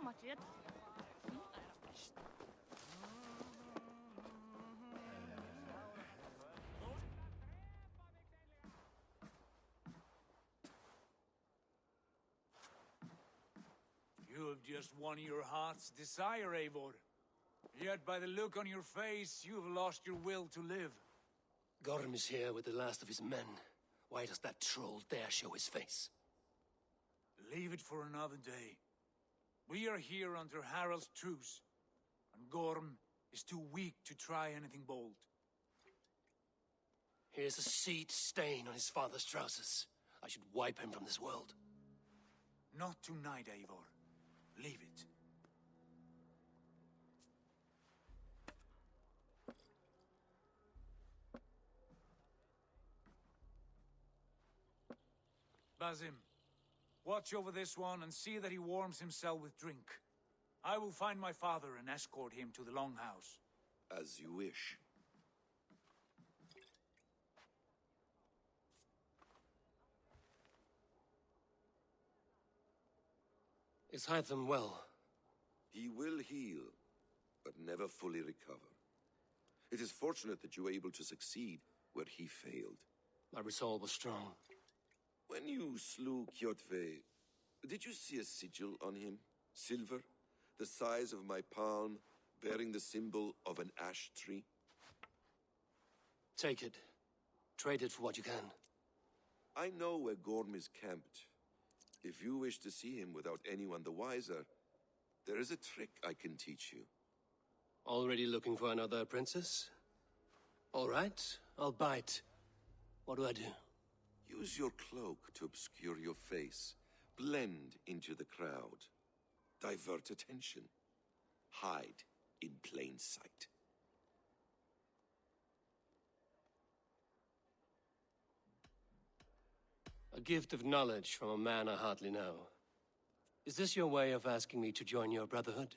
makreret. You have just won your heart's desire, Eivor. Yet by the look on your face, you have lost your will to live. Gorm is here with the last of his men. Why does that troll dare show his face? Leave it for another day. We are here under Harald's truce, and Gorm is too weak to try anything bold. Here's a seed stain on his father's trousers. I should wipe him from this world. Not tonight, Eivor. Leave it. Basim, watch over this one and see that he warms himself with drink. I will find my father and escort him to the Longhouse. As you wish. Is Hytham well? He will heal, but never fully recover. It is fortunate that you were able to succeed where he failed. My resolve was strong. When you slew Kjotve, did you see a sigil on him? Silver, the size of my palm, bearing the symbol of an ash tree? Take it. Trade it for what you can. I know where Gorm is camped. If you wish to see him without anyone the wiser, there is a trick I can teach you. Already looking for another princess? All right, I'll bite. What do I do? Use your cloak to obscure your face. Blend into the crowd. Divert attention. Hide in plain sight. A gift of knowledge from a man I hardly know. Is this your way of asking me to join your brotherhood?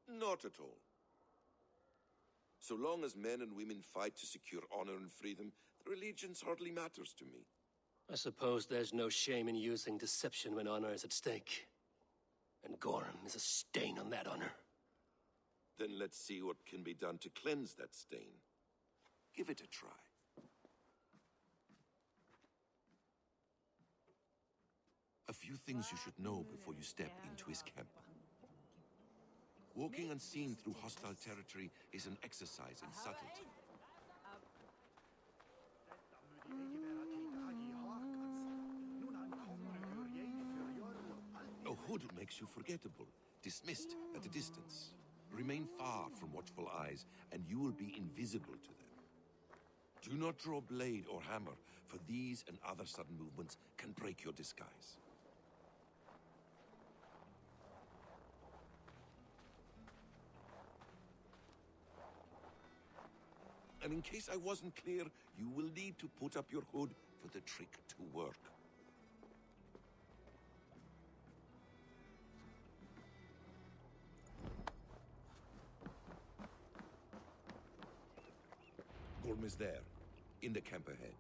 Not at all. So long as men and women fight to secure honor and freedom, their allegiance hardly matters to me. I suppose there's no shame in using deception when honor is at stake. And Gorm is a stain on that honor. Then let's see what can be done to cleanse that stain. Give it a try. A few things you should know before you step into his camp. Walking unseen through hostile territory is an exercise in subtlety. A hood makes you forgettable, dismissed at a distance. Remain far from watchful eyes, and you will be invisible to them. Do not draw blade or hammer, for these and other sudden movements can break your disguise. And in case I wasn't clear, you will need to put up your hood for the trick to work. Gorm is there, in the camp ahead.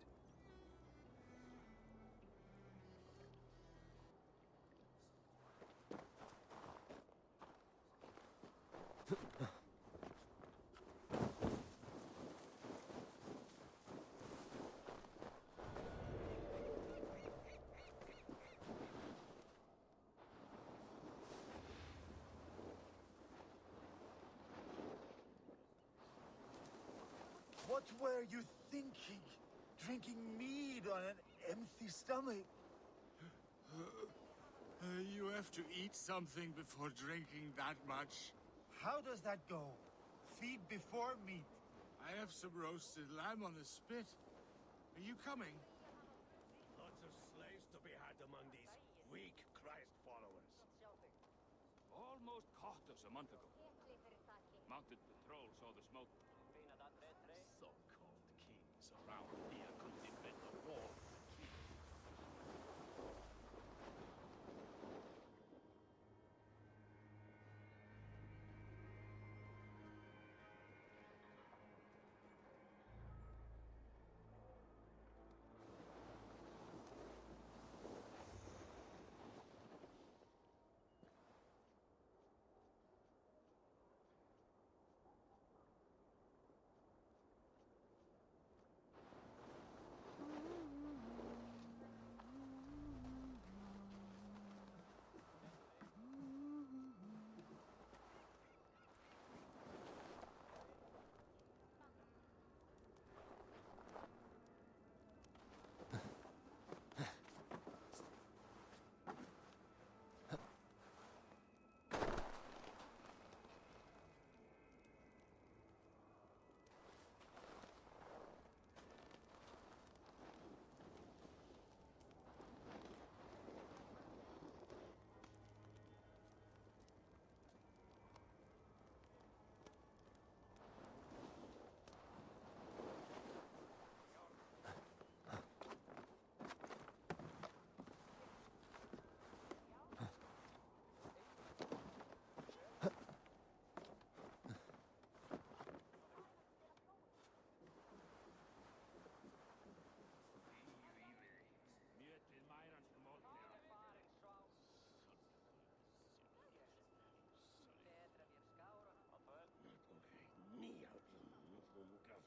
What were you thinking? Drinking mead on an empty stomach? You have to eat something before drinking that much. How does that go? Feed before meat. I have some roasted lamb on the spit. Are you coming? Lots of slaves to be had among these weak Christ followers. Almost caught us a month ago. Mounted patrol saw the smoke. So-called kings around here couldn't invent a war.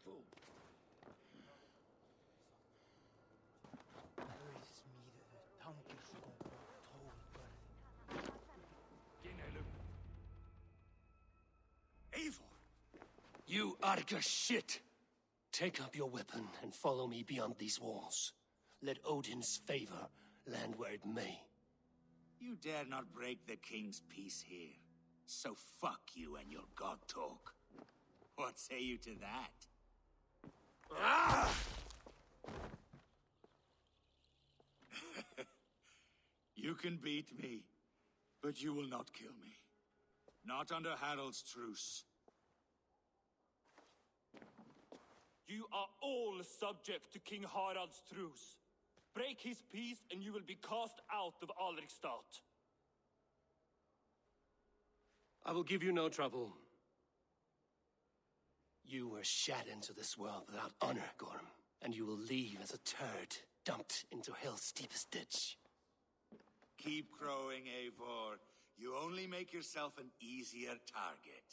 fool. Eivor! You Arga shit! Take up your weapon and follow me beyond these walls. Let Odin's favor land where it may. You dare not break the king's peace here. So fuck you and your god talk. What say you to that? Ah! You can beat me, but you will not kill me. Not under Harald's truce. You are all subject to King Harald's truce. Break his peace and you will be cast out of Alrikstad. I will give you no trouble. You were shat into this world without honor, Gorm, and you will leave as a turd dumped into hell's deepest ditch. Keep crowing, Eivor. You only make yourself an easier target.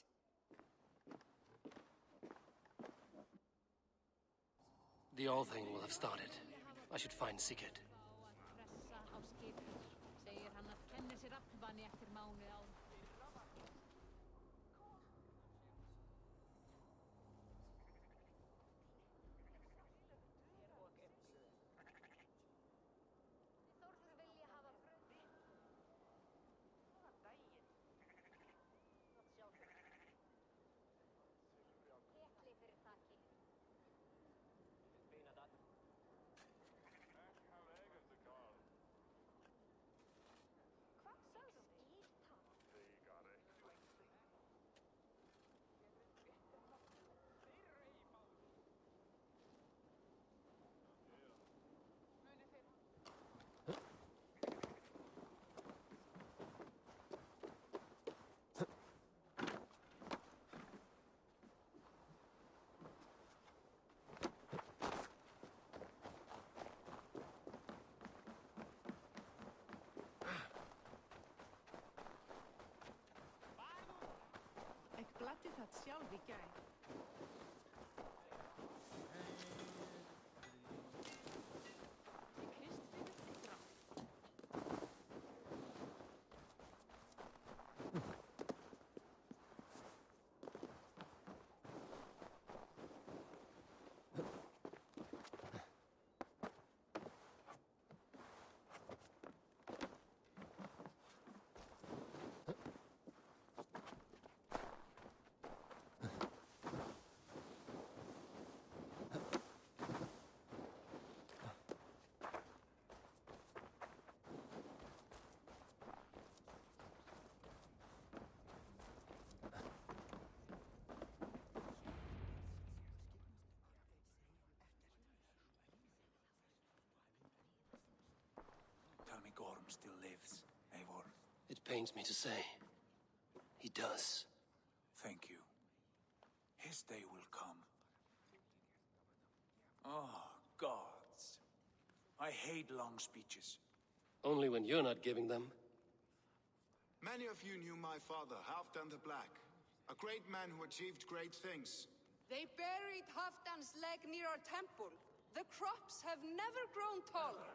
The All-Thing will have started. I should find Sigurd. Ik gladdi það sjálf í gær. Tell me Gorm still lives, Eivor. It pains me to say. He does. Thank you. His day will come. Oh, gods. I hate long speeches. Only when you're not giving them. Many of you knew my father, Halfdan the Black. A great man who achieved great things. They buried Halfdan's leg near our temple. The crops have never grown taller.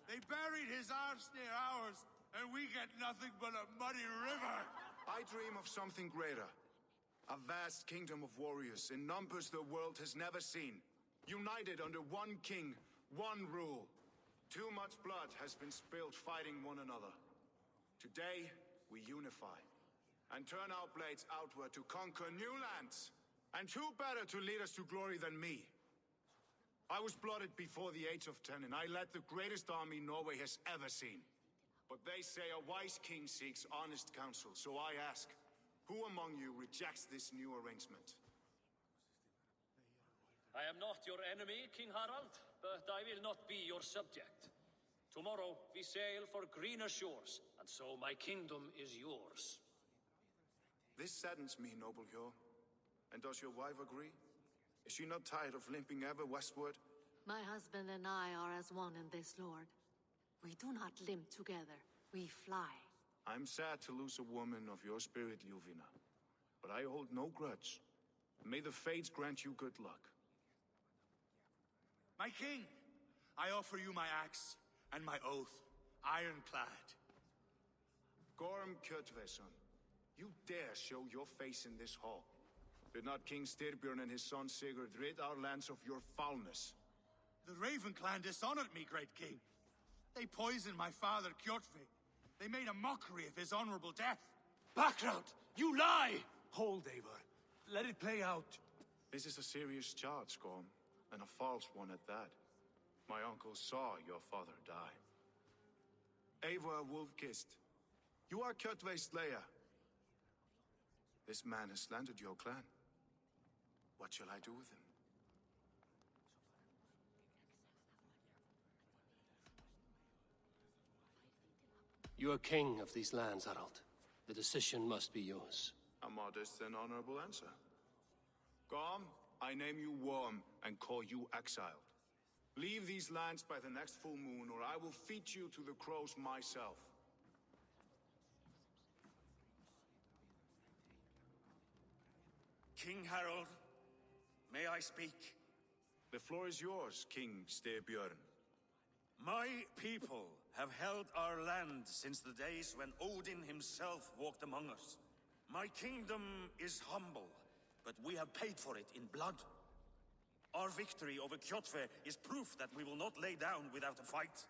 They buried his arse near ours, and we get nothing but a muddy river. I dream of something greater. A vast kingdom of warriors in numbers the world has never seen. United under one king, one rule. Too much blood has been spilled fighting one another. Today, we unify. And turn our blades outward to conquer new lands. And who better to lead us to glory than me? I was blooded before the age of 10, and I led the greatest army Norway has ever seen. But they say a wise king seeks honest counsel, so I ask, who among you rejects this new arrangement? I am not your enemy, King Harald, but I will not be your subject. Tomorrow we sail for greener shores, and so my kingdom is yours. This saddens me, noble Hjor. And does your wife agree? Is she not tired of limping ever westward? My husband and I are as one in this, Lord. We do not limp together. We fly. I'm sad to lose a woman of your spirit, Ljuvina. But I hold no grudge. May the fates grant you good luck. My king, I offer you my axe and my oath, ironclad. Gorm Kjotveson, you dare show your face in this hall. Did not King Styrbjörn and his son Sigurd rid our lands of your foulness? The Raven clan dishonored me, great king. They poisoned my father, Kjotve. They made a mockery of his honorable death. Background! You lie! Hold, Eivor. Let it play out. This is a serious charge, Gorm, and a false one at that. My uncle saw your father die. Eivor Wolfkist, you are Kjotve's slayer. This man has slandered your clan. What shall I do with him? You are king of these lands, Harald. The decision must be yours. A modest and honorable answer. Gorm, I name you Worm and call you exiled. Leave these lands by the next full moon, or I will feed you to the crows myself. King Harold, may I speak? The floor is yours, King Styrbjörn. My people have held our land since the days when Odin himself walked among us. My kingdom is humble, but we have paid for it in blood. Our victory over Kjotve is proof that we will not lay down without a fight.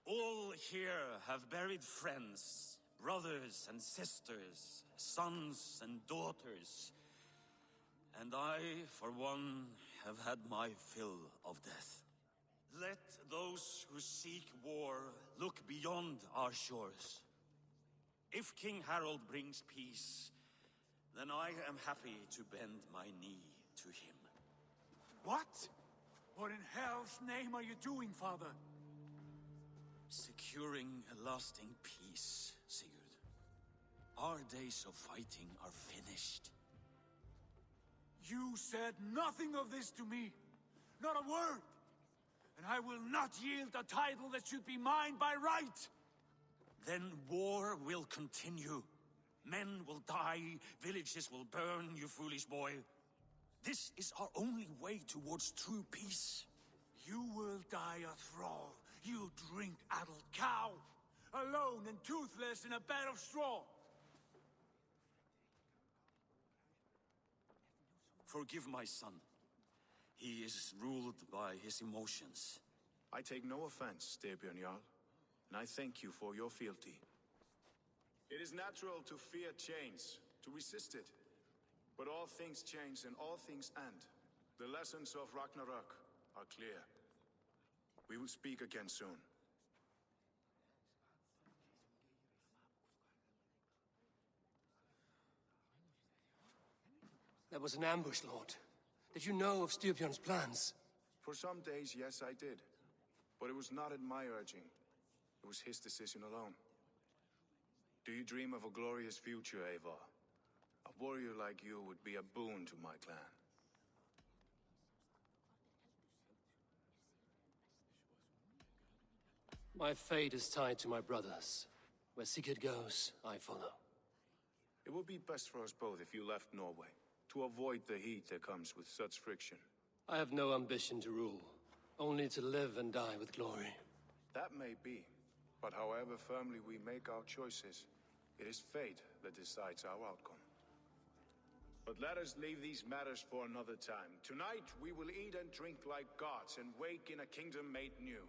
All here have buried friends, brothers and sisters, sons and daughters. And I, for one, have had my fill of death. Let those who seek war look beyond our shores. If King Harold brings peace, then I am happy to bend my knee to him. What? What in hell's name are you doing, father? Securing a lasting peace, Sigurd. Our days of fighting are finished. You said nothing of this to me. Not a word. And I will not yield a title that should be mine by right. Then war will continue. Men will die, villages will burn, you foolish boy. This is our only way towards true peace. You will die a thrall. You drink-addled cow. Alone and toothless in a bed of straw. Forgive my son. He is ruled by his emotions. I take no offense, Styrbjörn Jarl, and I thank you for your fealty. It is natural to fear change, to resist it. But all things change and all things end. The lessons of Ragnarok are clear. We will speak again soon. That was an ambush, Lord. Did you know of Styrbjörn's plans? For some days, yes, I did. But it was not at my urging. It was his decision alone. Do you dream of a glorious future, Eivor? A warrior like you would be a boon to my clan. My fate is tied to my brothers. Where Sigurd goes, I follow. It would be best for us both if you left Norway, to avoid the heat that comes with such friction. I have no ambition to rule, only to live and die with glory. That may be, but however firmly we make our choices, it is fate that decides our outcome. But let us leave these matters for another time. Tonight, we will eat and drink like gods and wake in a kingdom made new.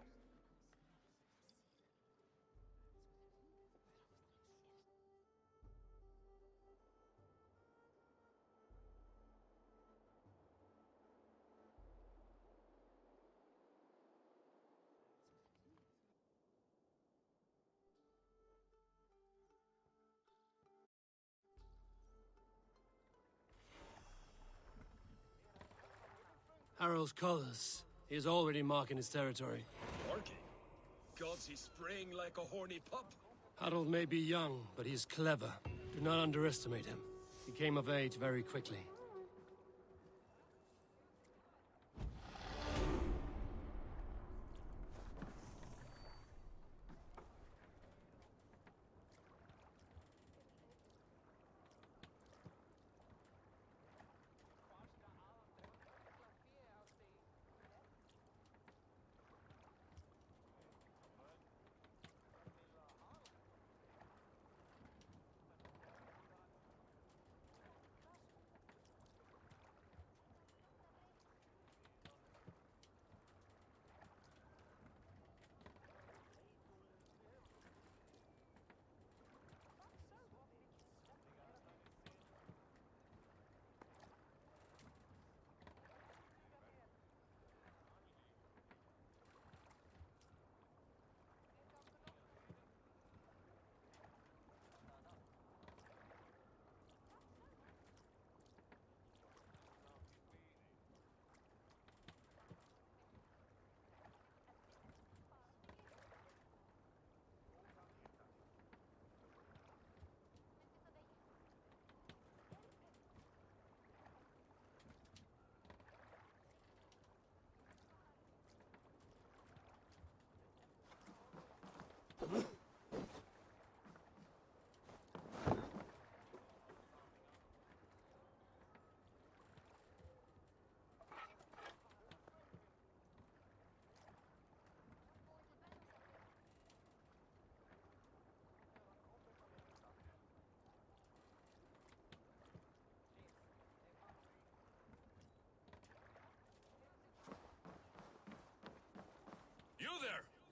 Harald's colors. He is already marking his territory. Marking? Gods, he's spraying like a horny pup. Harald may be young, but he is clever. Do not underestimate him. He came of age very quickly.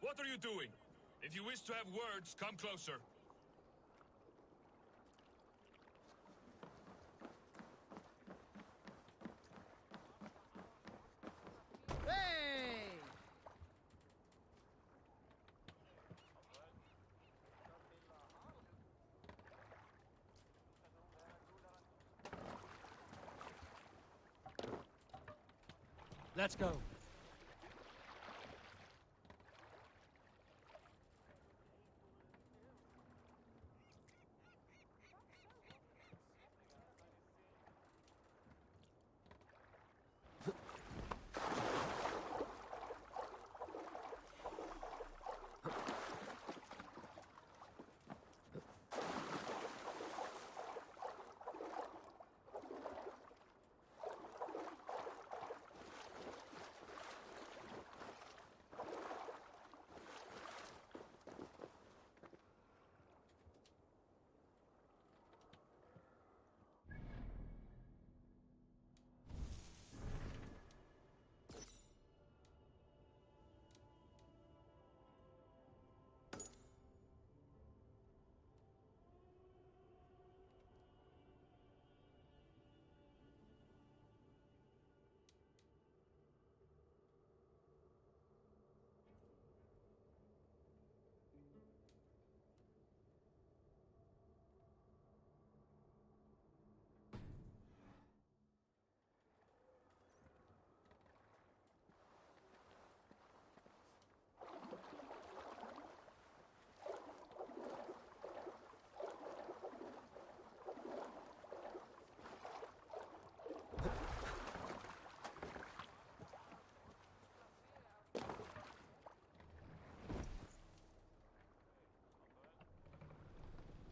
What are you doing? If you wish to have words, come closer. Hey! Let's go.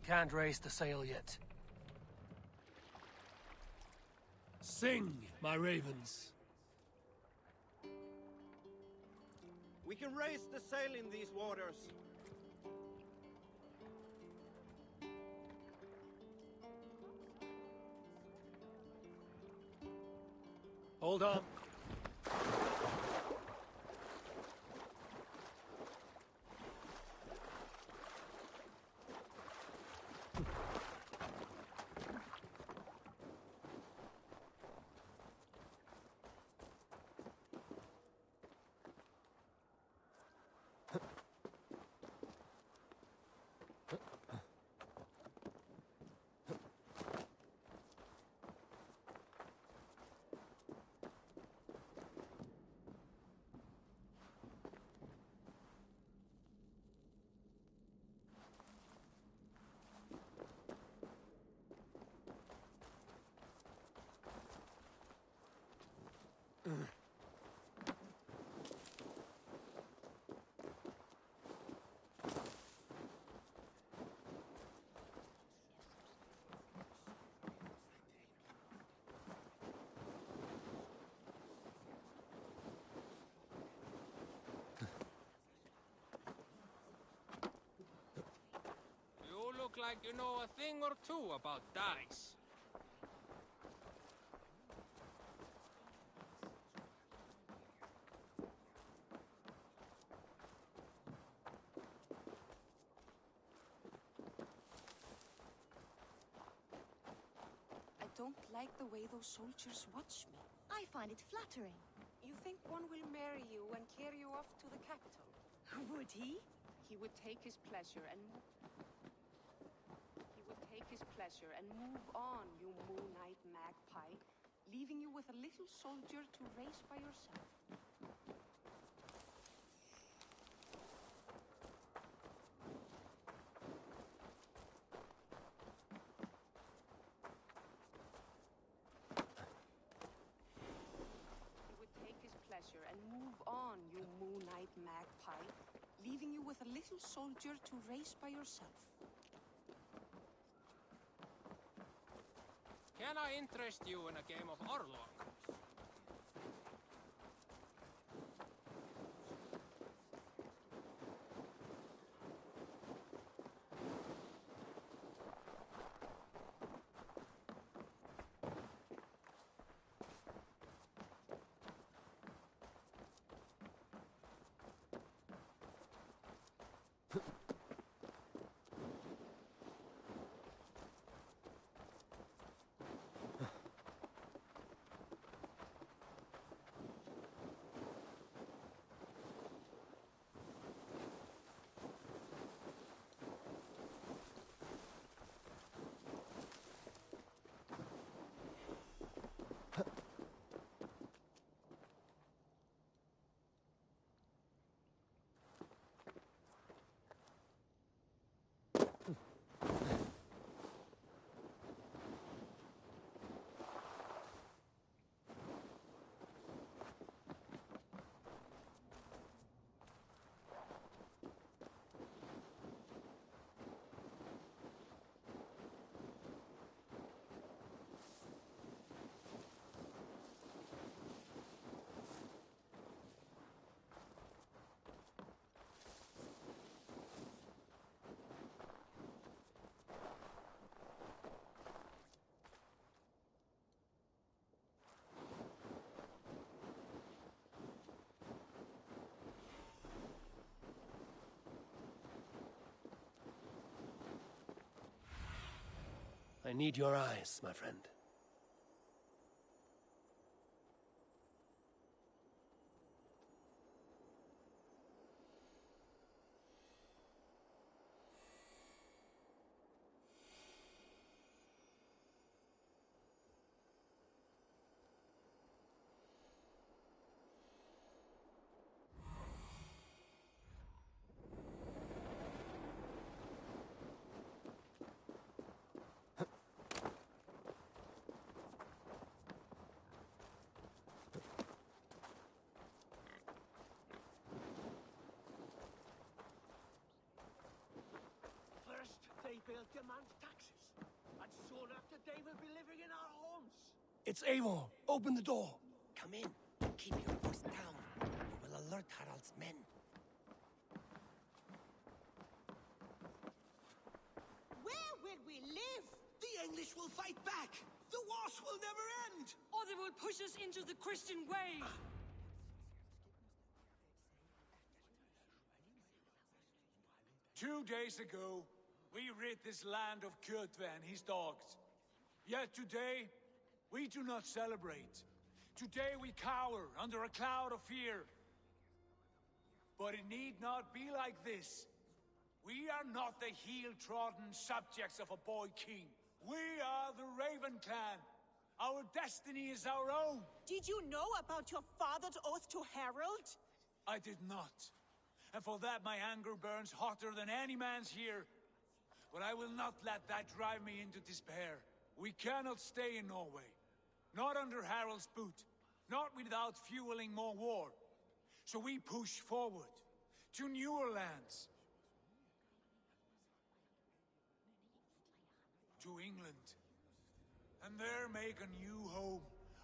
Can't raise the sail yet. Sing, my ravens. We can raise the sail in these waters. Hold on. You look like you know a thing or two about dice. I don't like the way those soldiers watch me. I find it flattering. You think one will marry you and carry you off to the capital? Would he? He would take his pleasure and move on, you moon-eyed magpie, leaving you with a little soldier to race by yourself. He would take his pleasure and move on, you moon-eyed magpie, leaving you with a little soldier to race by yourself. Can I interest you in a game of Orlog? I need your eyes, my friend. They will demand taxes, and soon after they will be living in our homes. It's Eivor. Open the door. Come in. Keep your voice down. We will alert Harald's men. Where will we live? The English will fight back. The wars will never end. Or they will push us into the Christian way. 2 days ago, we rid this land of Kjotve and his dogs. Yet today, we do not celebrate. Today we cower under a cloud of fear. But it need not be like this. We are not the heel-trodden subjects of a boy king. We are the Raven clan. Our destiny is our own. Did you know about your father's oath to Harold? I did not. And for that my anger burns hotter than any man's here. But I will not let that drive me into despair. We cannot stay in Norway. Not under Harald's boot. Not without fueling more war. So we push forward. To newer lands. To England. And there make a new home.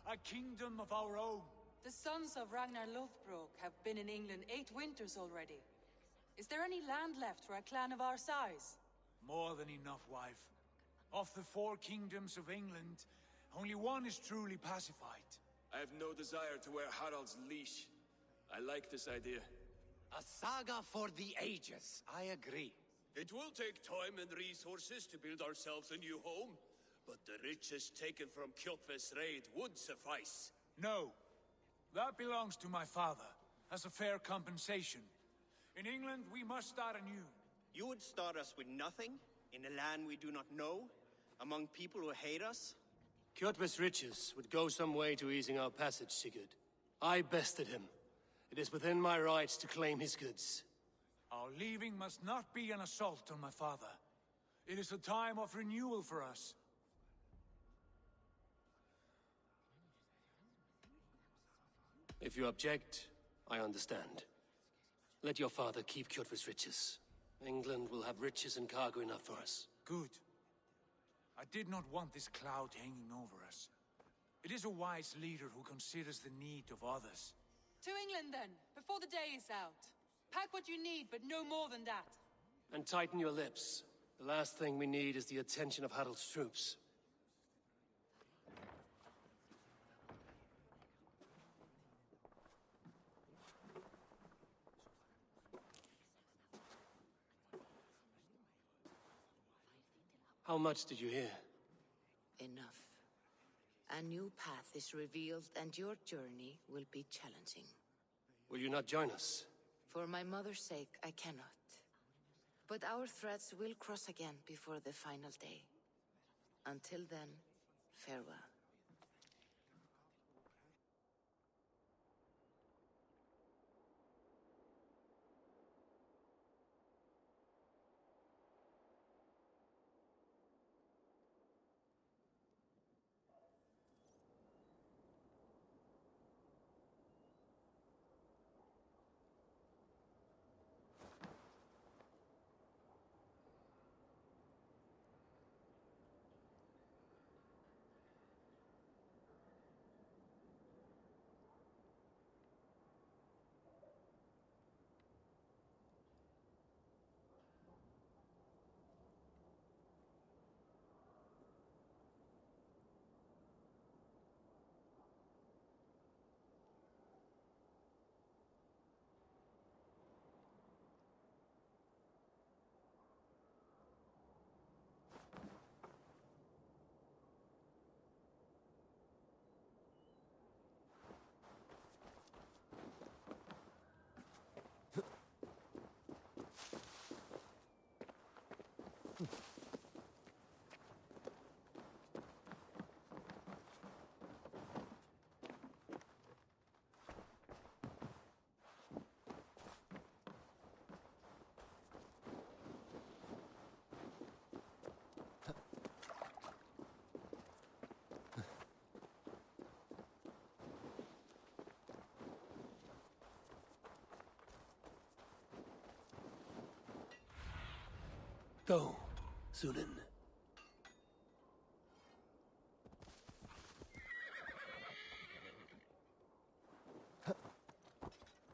A kingdom of our own. The sons of Ragnar Lothbrok have been in England 8 winters already. Is there any land left for a clan of our size? More than enough, wife. Of the 4 kingdoms of England, only one is truly pacified. I have no desire to wear Harald's leash. I like this idea. A saga for the ages. I agree. It will take time and resources to build ourselves a new home, but the riches taken from Kjotve's raid would suffice. No. That belongs to my father, as a fair compensation. In England, we must start anew. You would start us with nothing? In a land we do not know? Among people who hate us? Kjotve's riches would go some way to easing our passage, Sigurd. I bested him. It is within my rights to claim his goods. Our leaving must not be an assault on my father. It is a time of renewal for us. If you object, I understand. Let your father keep Kjotve's riches. England will have riches and cargo enough for us. Good. I did not want this cloud hanging over us. It is a wise leader who considers the need of others. To England then, before the day is out. Pack what you need, but no more than that. And tighten your lips. The last thing we need is the attention of Harald's troops. How much did you hear? Enough. A new path is revealed, and your journey will be challenging. Will you not join us? For my mother's sake, I cannot. But our threads will cross again before the final day. Until then, farewell. Go, Sunan.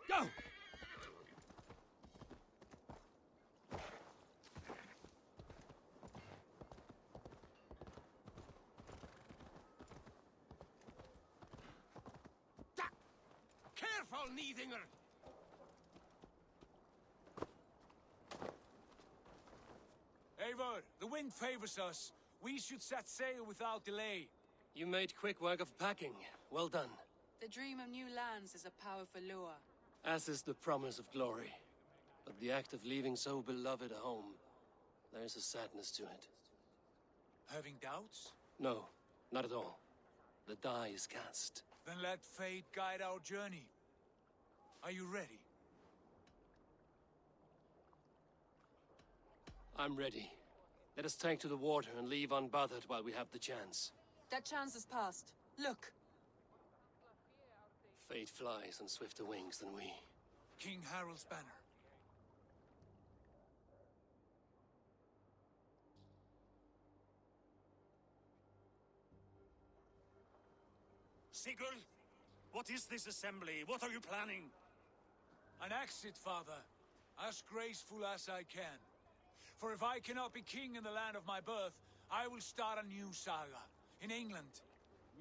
Go! Careful, Neithinger! Eivor, the wind favors us. We should set sail without delay. You made quick work of packing. Well done. The dream of new lands is a powerful lure. As is the promise of glory. But the act of leaving so beloved a home, there's a sadness to it. Having doubts? No, not at all. The die is cast. Then let fate guide our journey. Are you ready? I'm ready. Let us take to the water and leave unbothered while we have the chance. That chance is past. Look! Fate flies on swifter wings than we. King Harald's banner. Sigurd, what is this assembly? What are you planning? An exit, father. As graceful as I can. For if I cannot be king in the land of my birth, I will start a new saga. In England.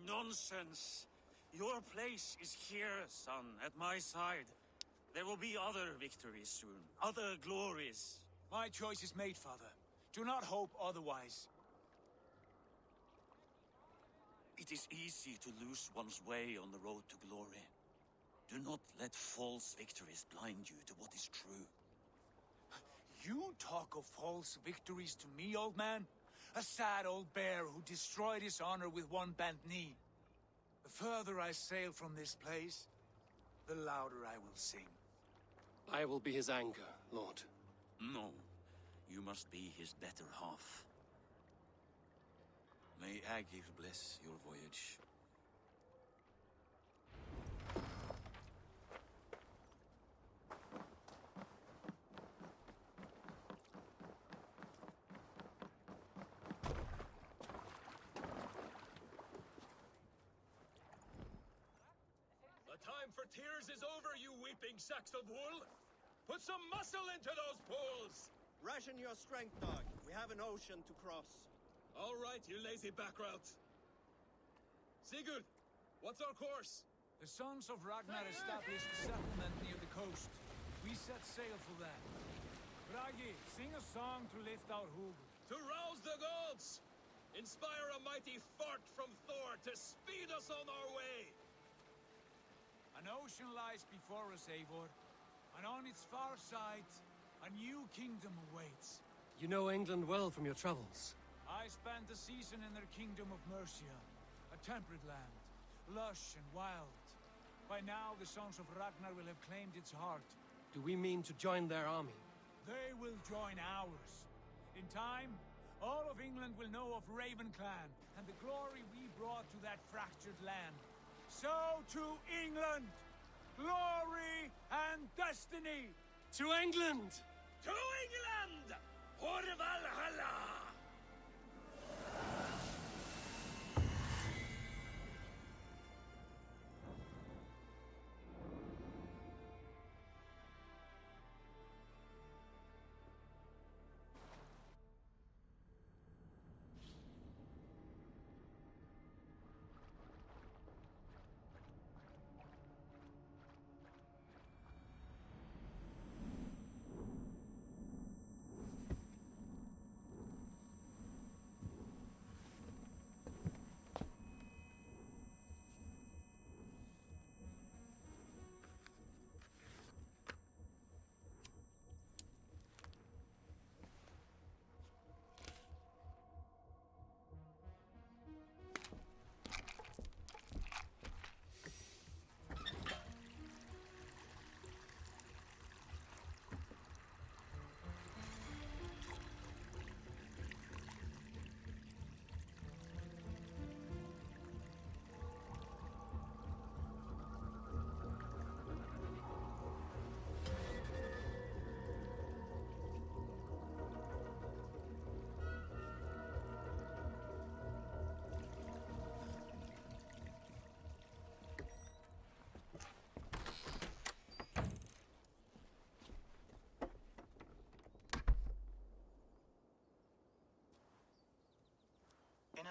Nonsense. Your place is here, son, at my side. There will be other victories soon. Other glories. My choice is made, father. Do not hope otherwise. It is easy to lose one's way on the road to glory. Do not let false victories blind you to what is true. You talk of false victories to me, old man? A sad old bear who destroyed his honor with one bent knee. The further I sail from this place, the louder I will sing. I will be his anchor, Lord. No, you must be his better half. May Agir bless your voyage. The time for tears is over, you weeping sacks of wool! Put some muscle into those pulls! Ration your strength, dog. We have an ocean to cross. All right, you lazy backrout. Sigurd, what's our course? The sons of Ragnar established a settlement near the coast. We set sail for that. Bragi, sing a song to lift our hoof. To rouse the gods! Inspire a mighty fart from Thor to speed us on our way! An ocean lies before us, Eivor. And on its far side, a new kingdom awaits. You know England well from your travels. I spent a season in their kingdom of Mercia, a temperate land, lush and wild. By now, the sons of Ragnar will have claimed its heart. Do we mean to join their army? They will join ours. In time, all of England will know of Raven Clan and the glory we brought to that fractured land. So to England, glory and destiny! To England! To England! For Valhalla!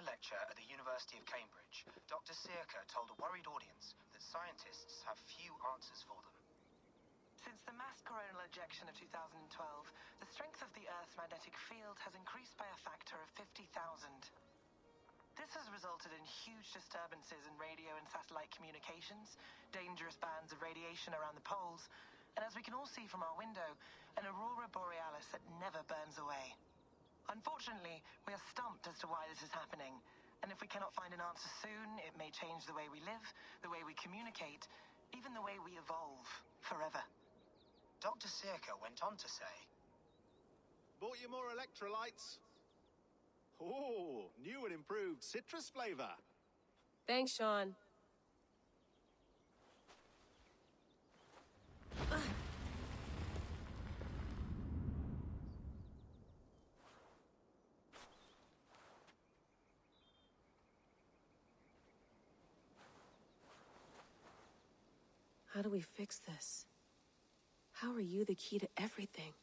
lecture at the University of Cambridge, Dr. Circa told a worried audience that scientists have few answers for them. Since the mass coronal ejection of 2012, the strength of the Earth's magnetic field has increased by a factor of 50,000. This has resulted in huge disturbances in radio and satellite communications, dangerous bands of radiation around the poles, and as we can all see from our window, an aurora borealis that never burns away. Unfortunately, we are stumped as to why this is happening, and if we cannot find an answer soon, it may change the way we live, the way we communicate, even the way we evolve, forever. Dr. Circa went on to say, Bought you more electrolytes? Oh, new and improved citrus flavor. Thanks, Sean. How do we fix this? How are you the key to everything?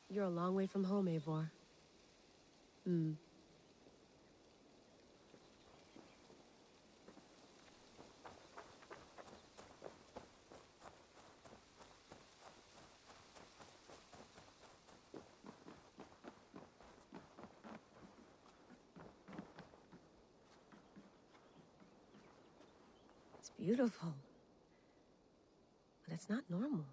You're a long way from home, Eivor. It's beautiful. But it's not normal.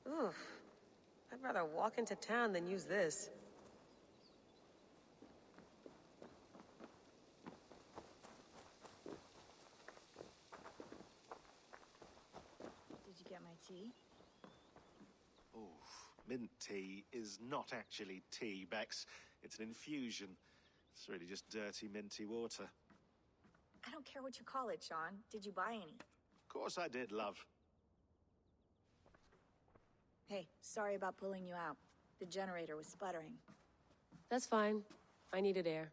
Oof. I'd rather walk into town than use this. Did you get my tea? Oh, mint tea is not actually tea, Bex. It's an infusion. It's really just dirty, minty water. I don't care what you call it, Sean. Did you buy any? Of course I did, love. Hey, sorry about pulling you out. The generator was sputtering. That's fine. I needed air.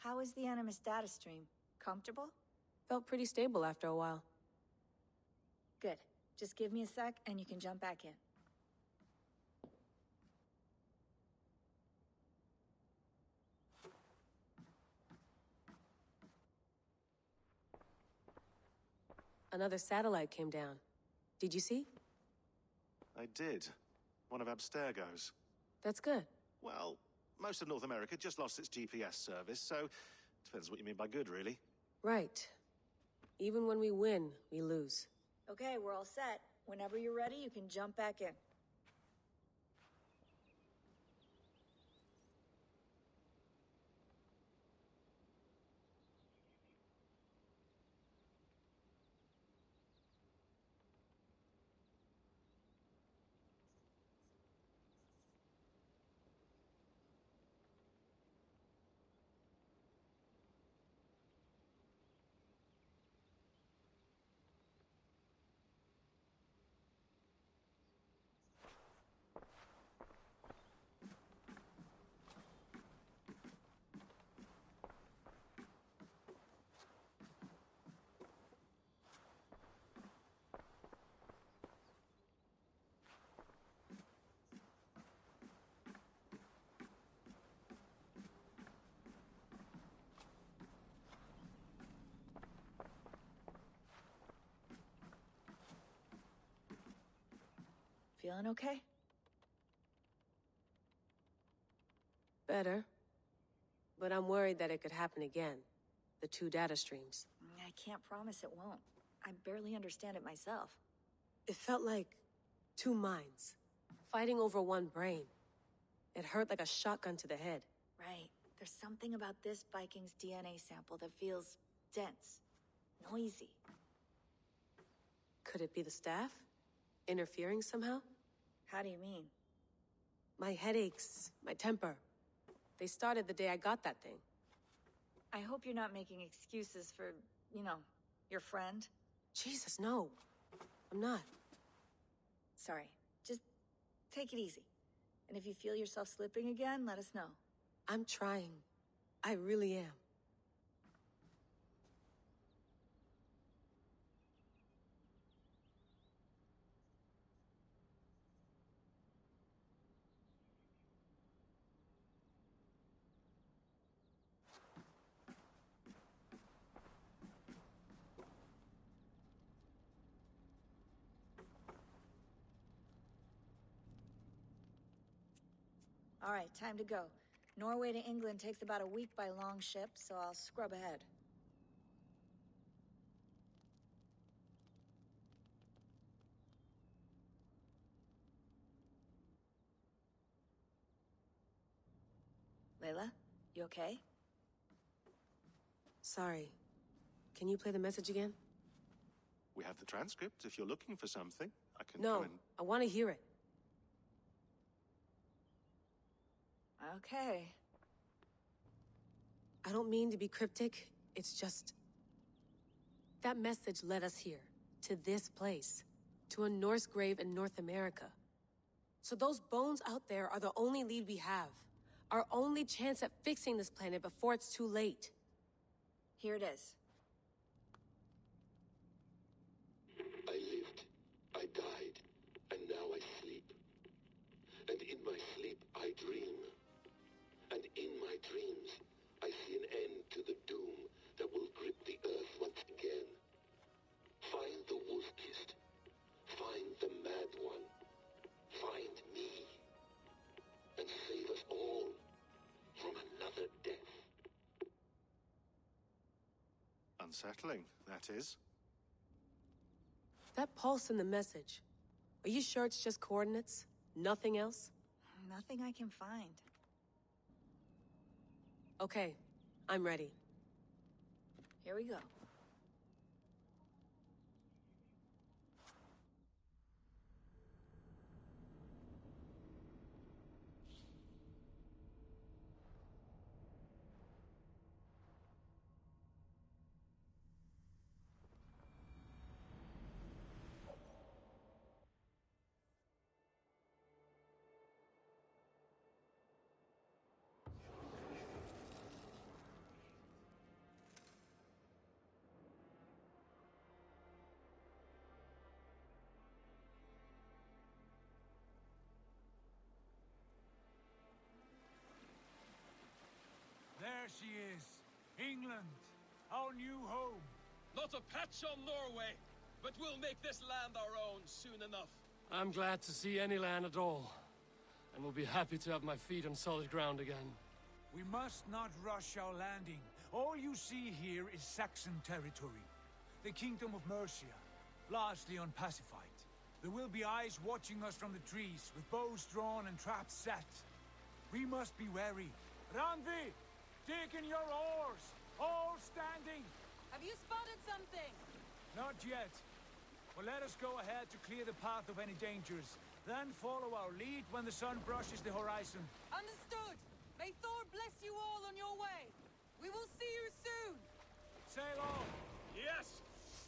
How was the Animus data stream? Comfortable? Felt pretty stable after a while. Good. Just give me a sec and you can jump back in. Another satellite came down. Did you see? I did. One of Abstergo's. That's good. Well, Most of North America just lost its GPS service, so depends what you mean by good, really. Right. Even when we win, we lose. Okay, we're all set. Whenever you're ready, you can jump back in. Feeling okay? Better. But I'm worried that it could happen again. The 2 data streams. I can't promise it won't. I barely understand it myself. It felt like 2 minds, fighting over 1 brain. It hurt like a shotgun to the head. Right. There's something about this Viking's DNA sample that feels dense, noisy. Could it be the staff? Interfering somehow? How do you mean? My headaches, my temper. They started the day I got that thing. I hope you're not making excuses for, you know, your friend. Jesus, no. I'm not. Sorry. Just take it easy. And if you feel yourself slipping again, let us know. I'm trying. I really am. All right, time to go. Norway to England takes about a week by long ship, so I'll scrub ahead. Layla, you okay? Sorry. Can you play the message again? We have the transcript if you're looking for something. I can No, come in. I want to hear it. Okay. I don't mean to be cryptic. It's just... That message led us here, to this place, to a Norse grave in North America. So those bones out there are the only lead we have. Our only chance at fixing this planet before it's too late. Here it is. I lived, I died, and now I sleep. And in my sleep I dream. And in my dreams, I see an end to the doom that will grip the earth once again. Find the wolf-kissed. Find the mad one. Find me. And save us all from another death. Unsettling, that is. That pulse in the message. Are you sure it's just coordinates? Nothing else? Nothing I can find. Okay, I'm ready. Here we go. There she is. England. Our new home. Not a patch on Norway, but we'll make this land our own soon enough. I'm glad to see any land at all. and will be happy to have my feet on solid ground again. We must not rush our landing. All you see here is Saxon territory. The Kingdom of Mercia, largely unpacified. There will be eyes watching us from the trees, with bows drawn and traps set. We must be wary. Randvi! Dig in your oars! All standing! Have you spotted something? Not yet. Well, let us go ahead to clear the path of any dangers. Then follow our lead when the sun brushes the horizon. Understood! May Thor bless you all on your way! We will see you soon! Sail on! Yes!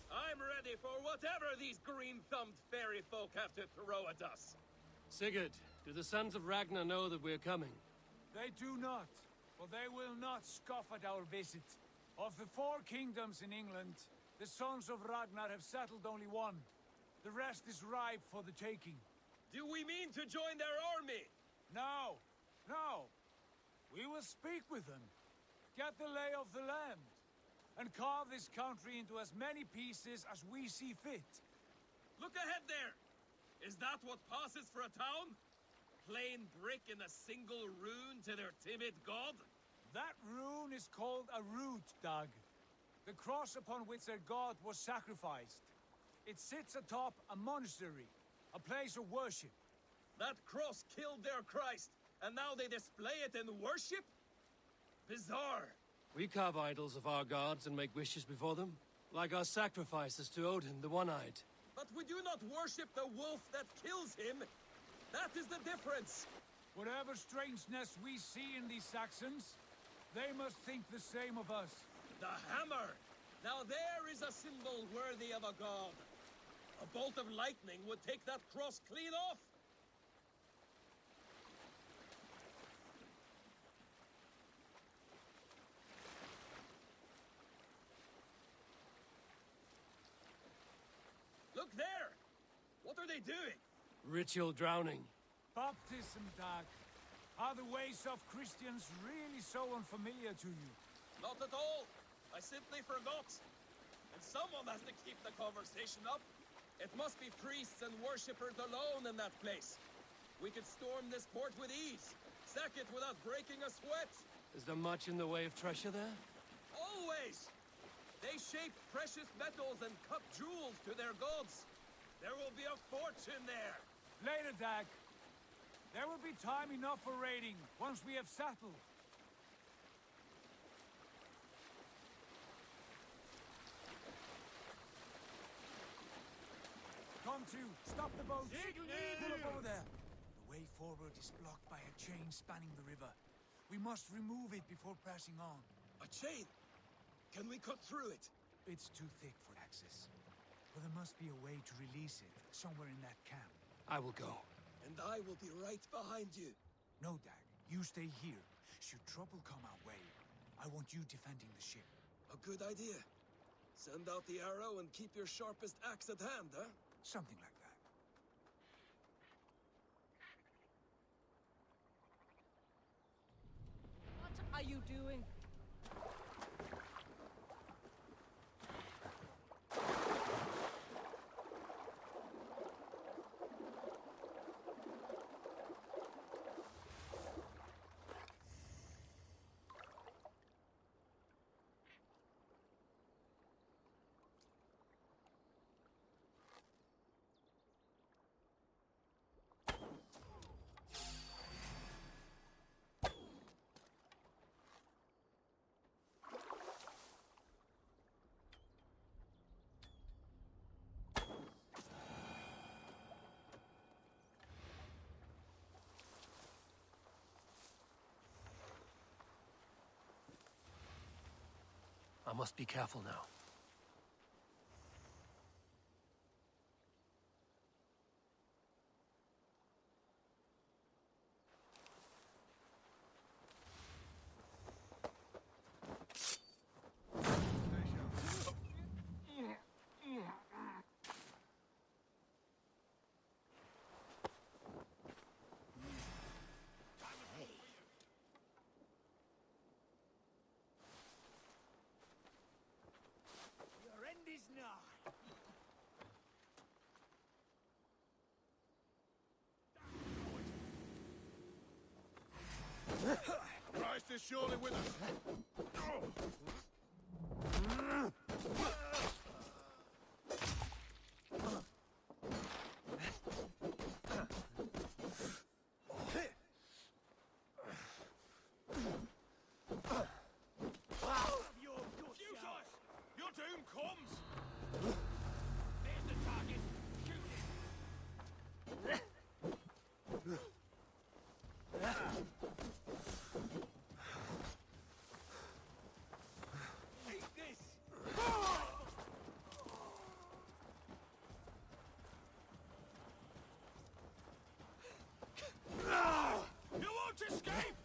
I'm ready for whatever these green-thumbed fairy folk have to throw at us. Sigurd, do the sons of Ragnar know that we're coming? They do not, for they will not scoff at our visit. Of the 4 kingdoms in England, the sons of Ragnar have settled only one. The rest is ripe for the taking. Do we mean to join their army? No, no. We will speak with them, get the lay of the land, and carve this country into as many pieces as we see fit. Look ahead there! Is that what passes for a town? Plain brick in a single rune to their timid god? That rune is called a root, Dag. The cross upon which their god was sacrificed. It sits atop a monastery, a place of worship. That cross killed their Christ, and now they display it in worship? Bizarre. We carve idols of our gods and make wishes before them, like our sacrifices to Odin, the One-Eyed. But we do not worship the wolf that kills him. That is the difference. Whatever strangeness we see in these Saxons, they must think the same of us. The hammer! Now there is a symbol worthy of a god. A bolt of lightning would take that cross clean off. Look there! What are they doing? Ritual drowning. Baptism, Dag. Are the ways of Christians really so unfamiliar to you? Not at all. I simply forgot. And someone has to keep the conversation up. It must be priests and worshippers alone in that place. We could storm this port with ease. Sack it without breaking a sweat. Is there much in the way of treasure there? Always! They shape precious metals and cut jewels to their gods. There will be a fortune there. Later, Dag. There will be time enough for raiding, once we have settled. Come to, stop the boat. Pull up over there. The way forward is blocked by a chain spanning the river. We must remove it before pressing on. A chain? Can we cut through it? It's too thick for access. But there must be a way to release it, somewhere in that camp. I will go. And I will be right behind you. No, Dag. You stay here. Should trouble come our way, I want you defending the ship. A good idea. Send out the arrow and keep your sharpest axe at hand, huh? Something like that. What are you doing? I must be careful now. Christ is surely with us. Your doom comes! There's the target! Shoot it! Take this! You won't escape!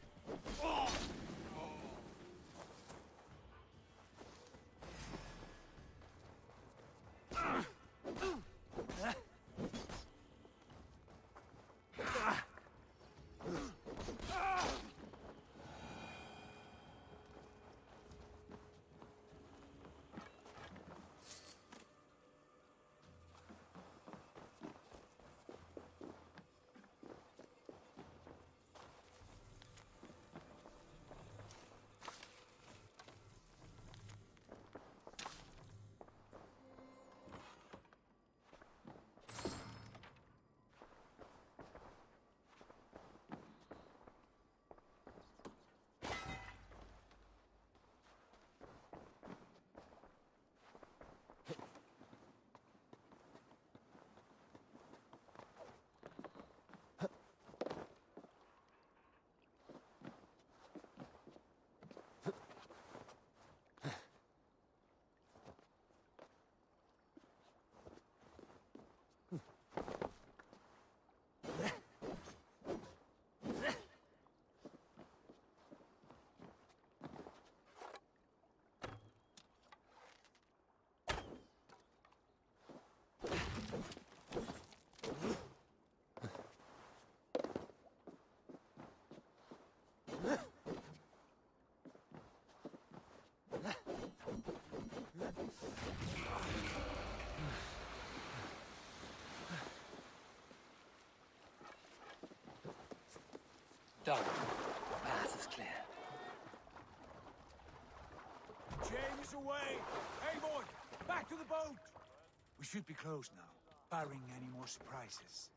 Done. Path is clear. James away! Hey, boy! Back to the boat! We should be close now, barring any more surprises.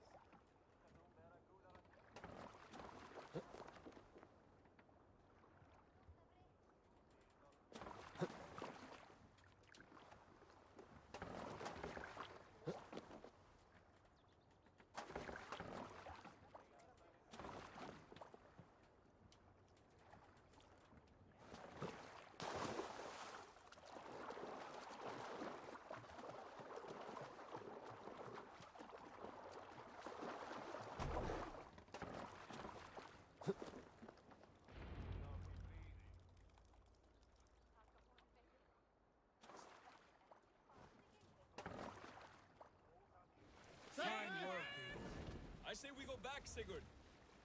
I say we go back, Sigurd.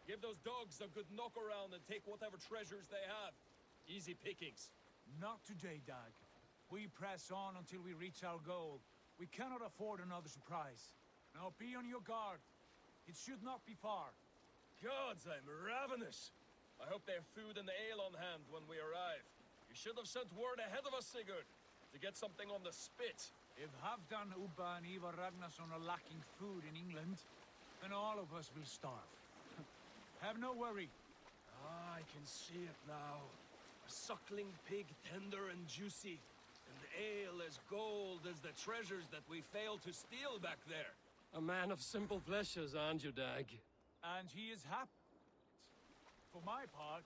Give those dogs a good knock around and take whatever treasures they have. Easy pickings. Not today, Dag. We press on until we reach our goal. We cannot afford another surprise. Now be on your guard. It should not be far. Gods, I'm ravenous. I hope they have food and ale on hand when we arrive. You should have sent word ahead of us, Sigurd, to get something on the spit. If Halfdan, Ubba, and Ivar Ragnarsson are lacking food in England, then all of us will starve. Have no worry. Ah, I can see it now. A suckling pig, tender and juicy. And ale as gold as the treasures that we failed to steal back there. A man of simple pleasures, aren't you, Dag? And he is happy. For my part,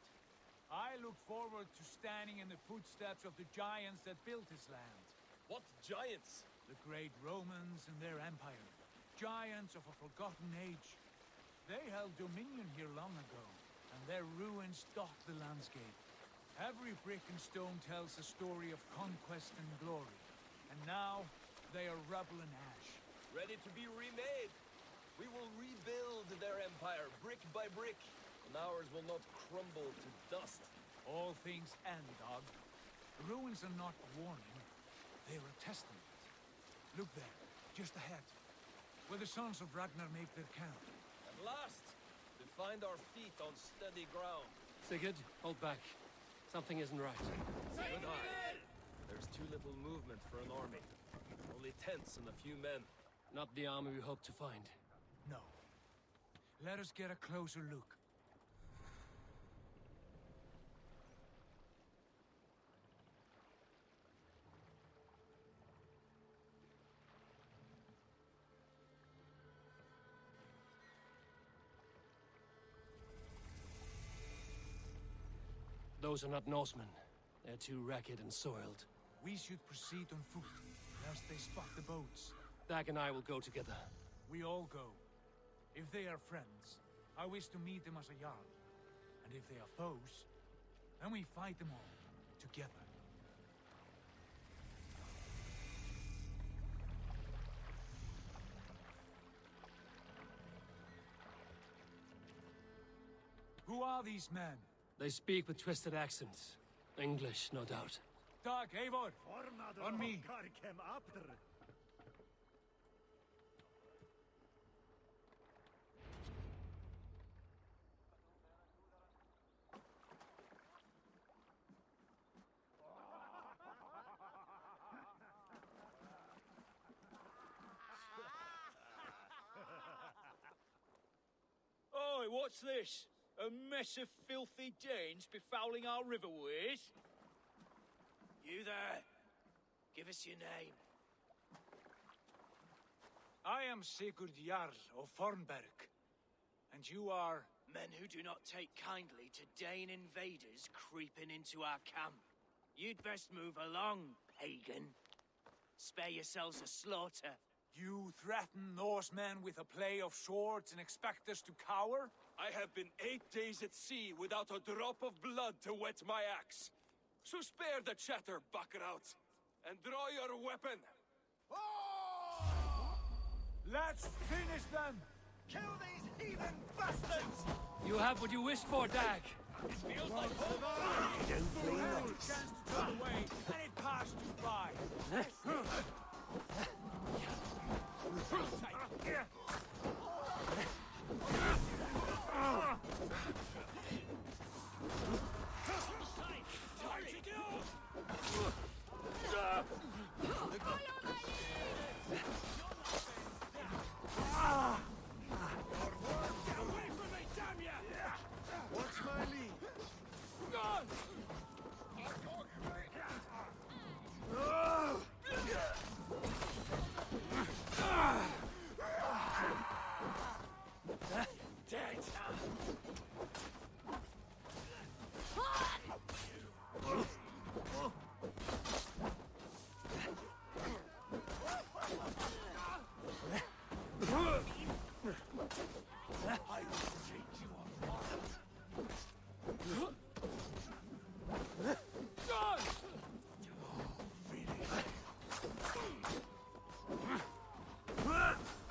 I look forward to standing in the footsteps of the giants that built this land. What giants? The great Romans and their empire. Giants of a forgotten age. They held dominion here long ago, and their ruins dot the landscape. Every brick and stone tells a story of conquest and glory. And now, they are rubble and ash. Ready to be remade. We will rebuild their empire, brick by brick, and ours will not crumble to dust. All things end, Dog. The ruins are not a warning. They are a testament. Look there, just ahead, where the sons of Ragnar make their camp. At last, to find our feet on steady ground. Sigurd, hold back. Something isn't right. Good eye. There's too little movement for an army. Only tents and a few men. Not the army we hope to find. No. Let us get a closer look. Those are not Norsemen. They're too ragged and soiled. We should proceed on foot, lest they spot the boats. Dag and I will go together. We all go. If they are friends, I wish to meet them as a Jarl. And if they are foes, then we fight them all, together. Who are these men? They speak with twisted accents. English, no doubt. Dag, Eivor! On me! Oi, what's this? A mess of filthy Danes befouling our riverways? You there? Give us your name. I am Sigurd Jarl of Fornberg. And you are... Men who do not take kindly to Dane invaders creeping into our camp. You'd best move along, pagan. Spare yourselves a slaughter. You threaten Norsemen with a play of swords and expect us to cower? I have been 8 days at sea without a drop of blood to wet my axe. So spare the chatter, buckerout, and draw your weapon. Let's finish them! Kill these heathen bastards! You have what you wished for, Dag. It feels like home You had a chance to turn away, and it passed you by. What's my lead?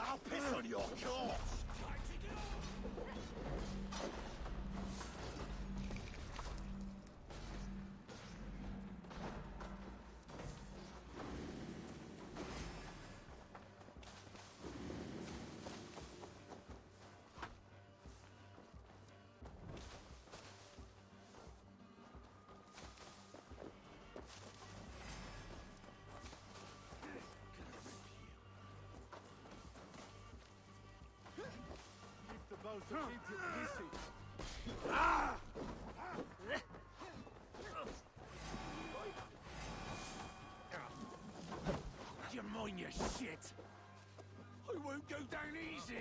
I'll piss on your corpse! You mind your shit? I won't go down easy!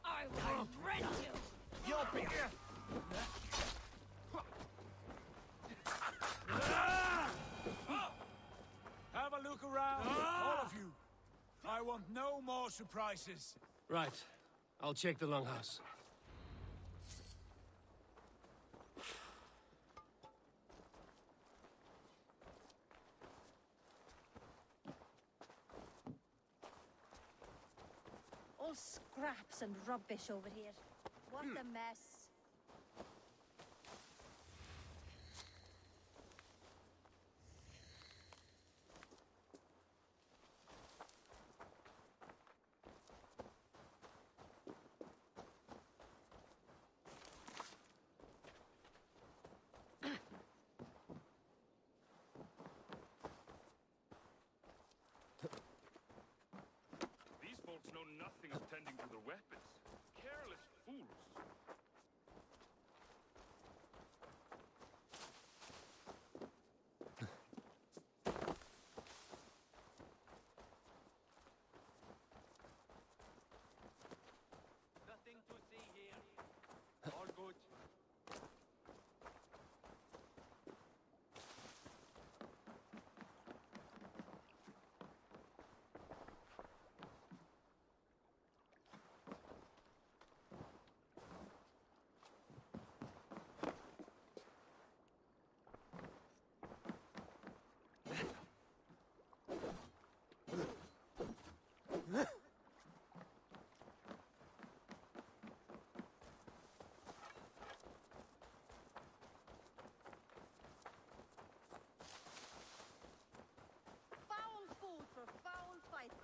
I will rend you! You'll be... Have a look around, all of you. I want no more surprises. Right. I'll check the longhouse. All scraps and rubbish over here. What a mess. nothing of tending to their weapons. Careless fools. Nothing to see here. All good. Foul food for foul fighters.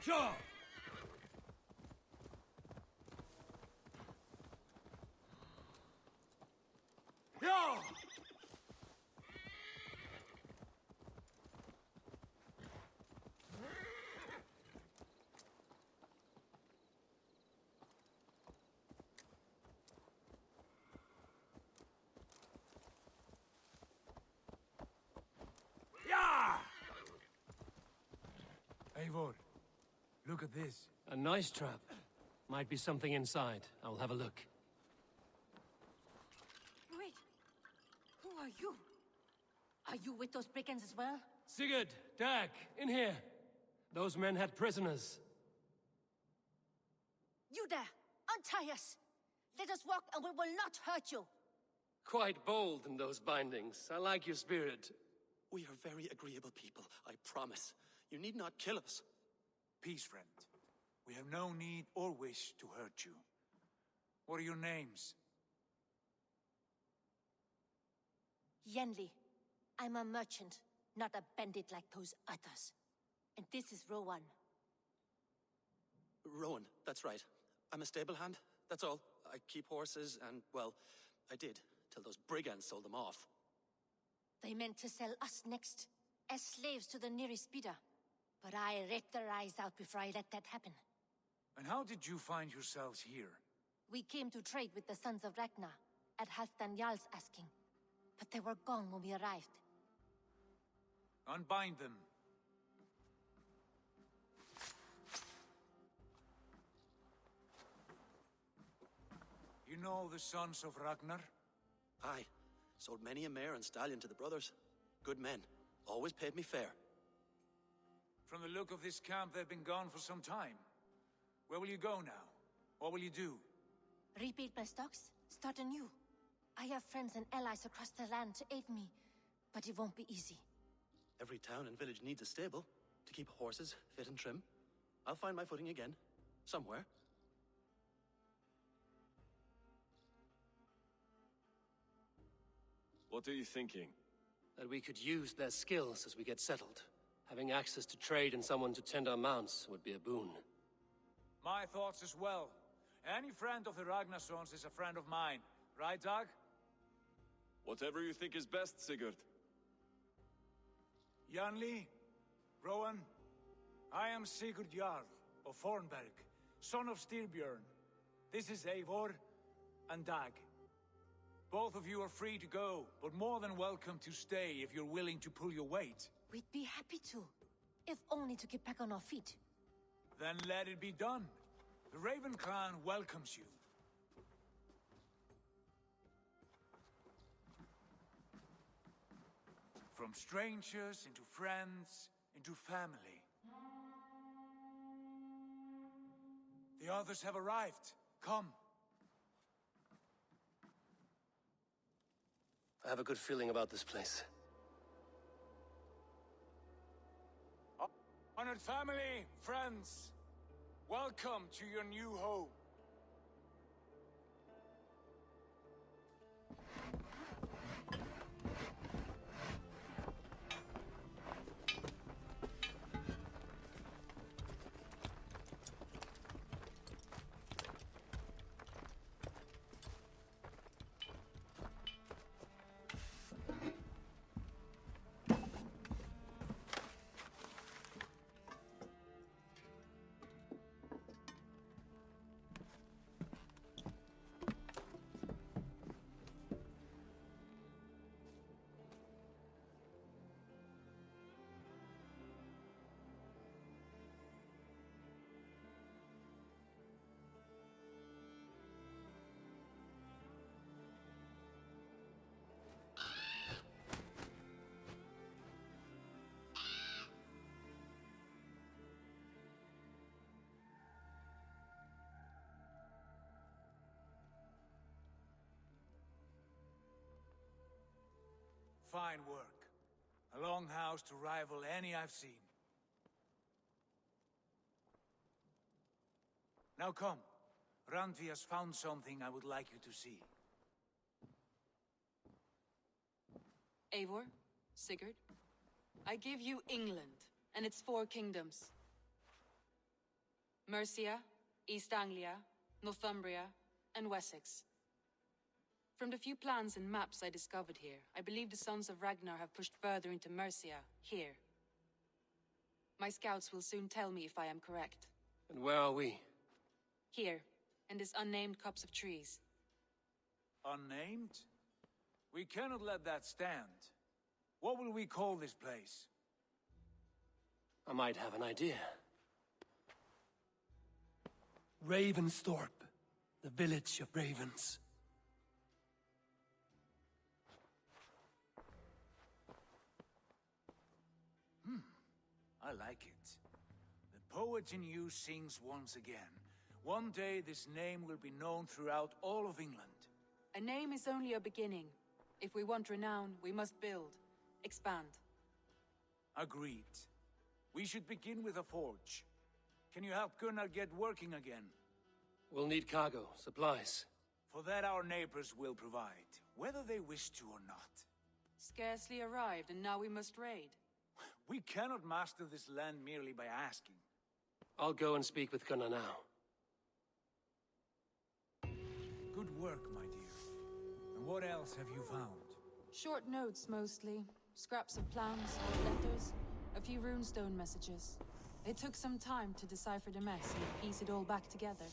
Sure! Yeah! Yeah! Eivor, look at this. A nice trap. Might be something inside. I'll have a look. Wait. Who are you? Are you with those brigands as well? Sigurd! Dag! In here! Those men had prisoners. You there! Untie us! Let us walk and we will not hurt you! Quite bold in those bindings. I like your spirit. We are very agreeable people, I promise. You need not kill us. Peace, friend. We have no need or wish to hurt you. What are your names? Yenli. I'm a merchant, not a bandit like those others. And this is Rowan. Rowan, that's right. I'm a stable hand, that's all. I keep horses and, well, I did, till those brigands sold them off. They meant to sell us next, as slaves to the nearest bidder. But I ripped their eyes out before I let that happen. And how did you find yourselves here? We came to trade with the sons of Ragnar, at Halfdan Jarl's asking. But they were gone when we arrived. Unbind them. You know the sons of Ragnar? Aye. Sold many a mare and stallion to the brothers. Good men. Always paid me fair. From the look of this camp, they've been gone for some time. Where will you go now? What will you do? Rebuild my stocks? Start anew. I have friends and allies across the land to aid me, but it won't be easy. Every town and village needs a stable to keep horses fit and trim. I'll find my footing again. Somewhere. What are you thinking? That we could use their skills as we get settled. Having access to trade and someone to tend our mounts would be a boon. My thoughts as well. Any friend of the Ragnarsons is a friend of mine. Right, Dag? Whatever you think is best, Sigurd. Janli, Rowan, I am Sigurd Jarl of Fornberg, son of Styrbjörn. This is Eivor and Dag. Both of you are free to go, but more than welcome to stay if you're willing to pull your weight. We'd be happy to, if only to get back on our feet. Then let it be done. The Raven clan welcomes you. From strangers into friends, into family. The others have arrived. Come. I have a good feeling about this place. Honored family, friends, welcome to your new home. Fine work. A longhouse to rival any I've seen. Now come. Randvi has found something I would like you to see. Eivor, Sigurd, I give you England and its 4 kingdoms. Mercia, East Anglia, Northumbria, and Wessex. From the few plans and maps I discovered here, I believe the Sons of Ragnar have pushed further into Mercia, here. My scouts will soon tell me if I am correct. And where are we? Here, in this unnamed copse of trees. Unnamed? We cannot let that stand. What will we call this place? I might have an idea. Ravensthorpe, the village of ravens. I like it. The poet in you sings once again. One day this name will be known throughout all of England. A name is only a beginning. If we want renown, we must build, expand. Agreed. We should begin with a forge. Can you help Gunnar get working again? We'll need cargo, supplies. For that our neighbors will provide, whether they wish to or not. Scarcely arrived, and now we must raid. We cannot master this land merely by asking. I'll go and speak with Gunnar now. Good work, my dear. And what else have you found? Short notes, mostly. Scraps of plans, letters, a few runestone messages. It took some time to decipher the mess and piece it all back together.